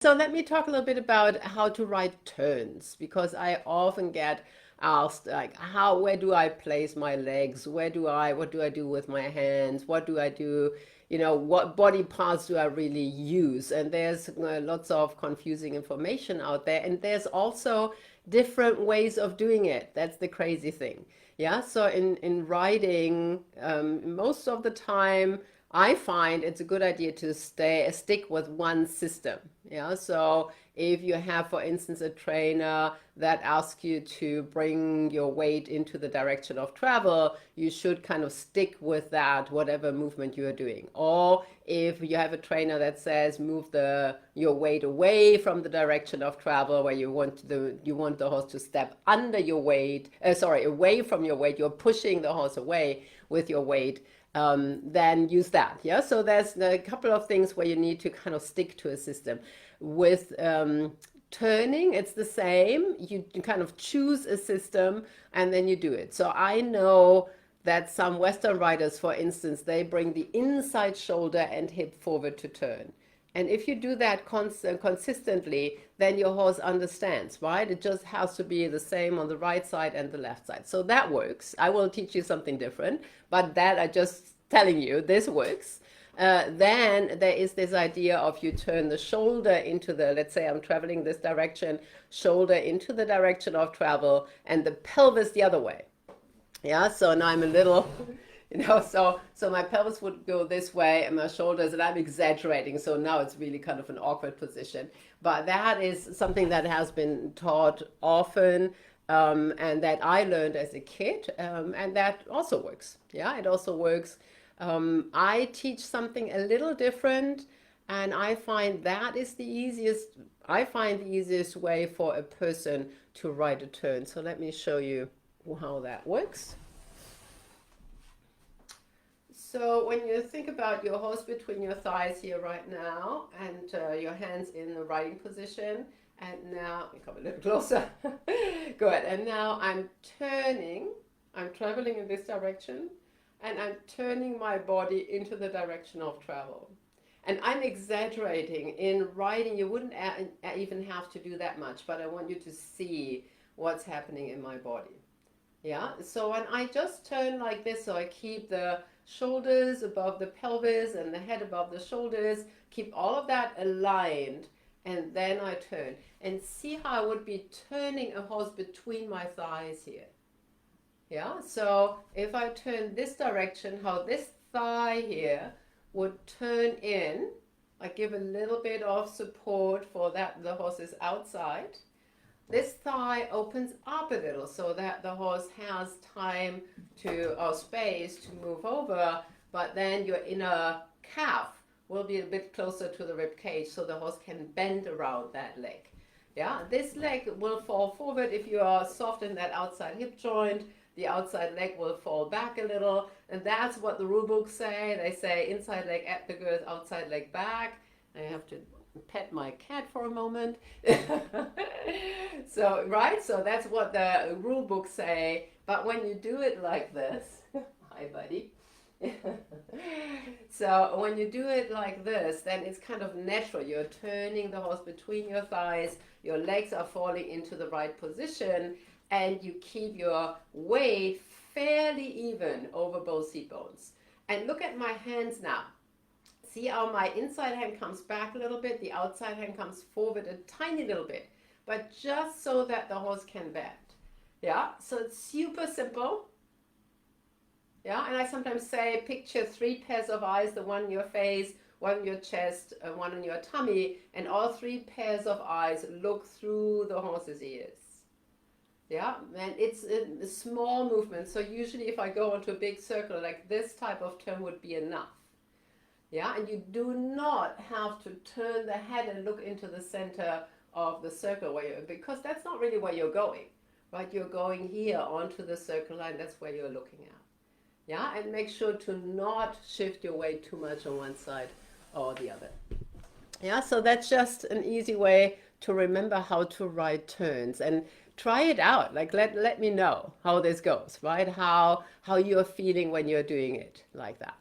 So let me talk a little bit about how to write turns, because I often get asked like where do I place my legs? What do I do with my hands? What do I do? What body parts do I really use? And there's lots of confusing information out there. And there's also different ways of doing it. That's the crazy thing. Yeah. So in writing, most of the time, I find it's a good idea to stick with one system. Yeah. So if you have, for instance, a trainer that asks you to bring your weight into the direction of travel, you should kind of stick with that, whatever movement you are doing. Or if you have a trainer that says move your weight away from the direction of travel, where you want the horse to step under your weight, away from your weight, you're pushing the horse away with your weight, then use that. Yeah. So there's a couple of things where you need to kind of stick to a system. With turning, it's the same. You kind of choose a system and then you do it. So I know that some Western riders, for instance, they bring the inside shoulder and hip forward to turn. And if you do that consistently, then your horse understands, right? It just has to be the same on the right side and the left side. So that works. I will teach you something different, but that I just telling you, this works. Then there is this idea of you turn the shoulder into let's say I'm traveling this direction, shoulder into the direction of travel, and the pelvis the other way. Yeah, so now I'm a little, so my pelvis would go this way and my shoulders, and I'm exaggerating. So now it's really kind of an awkward position. But that is something that has been taught often, and that I learned as a kid, and that also works. Yeah, it also works. I teach something a little different, and I find the easiest way for a person to write a turn. So let me show you how that works. So when you think about your horse between your thighs here right now, and your hands in the riding position, and now you come a little closer. Good. And now I'm traveling in this direction, and I'm turning my body into the direction of travel. And I'm exaggerating. In writing, you wouldn't even have to do that much, but I want you to see what's happening in my body. Yeah, so when I just turn like this, so I keep the shoulders above the pelvis and the head above the shoulders, keep all of that aligned, and then I turn. And see how I would be turning a horse between my thighs here. Yeah, so if I turn this direction, how this thigh here would turn in, I give a little bit of support for that the horse is outside. This thigh opens up a little so that the horse has time or space to move over, but then your inner calf will be a bit closer to the rib cage so the horse can bend around that leg. Yeah, this leg will fall forward if you are soft in that outside hip joint. The outside leg will fall back a little, and that's what the rule books say. They say inside leg at the girth, outside leg back. I have to pet my cat for a moment. So, right, so that's what the rule books say. But when you do it like this, hi buddy. So when you do it like this, then it's kind of natural. You're turning the horse between your thighs, your legs are falling into the right position, and you keep your weight fairly even over both seat bones. And look at my hands now. See how my inside hand comes back a little bit, the outside hand comes forward a tiny little bit, but just so that the horse can bend. Yeah, so it's super simple. Yeah, and I sometimes say picture 3 pairs of eyes, the one in your face, one in your chest, one in your tummy, and all 3 pairs of eyes look through the horse's ears. Yeah, and it's a small movement. So usually if I go into a big circle, like this type of turn would be enough. Yeah, and you do not have to turn the head and look into the center of the circle because that's not really where you're going, right? You're going here onto the circle line, that's where you're looking at. Yeah, and make sure to not shift your weight too much on one side or the other. Yeah, so that's just an easy way to remember how to write turns, and try it out. Like let me know how this goes, right? How you're feeling when you're doing it like that.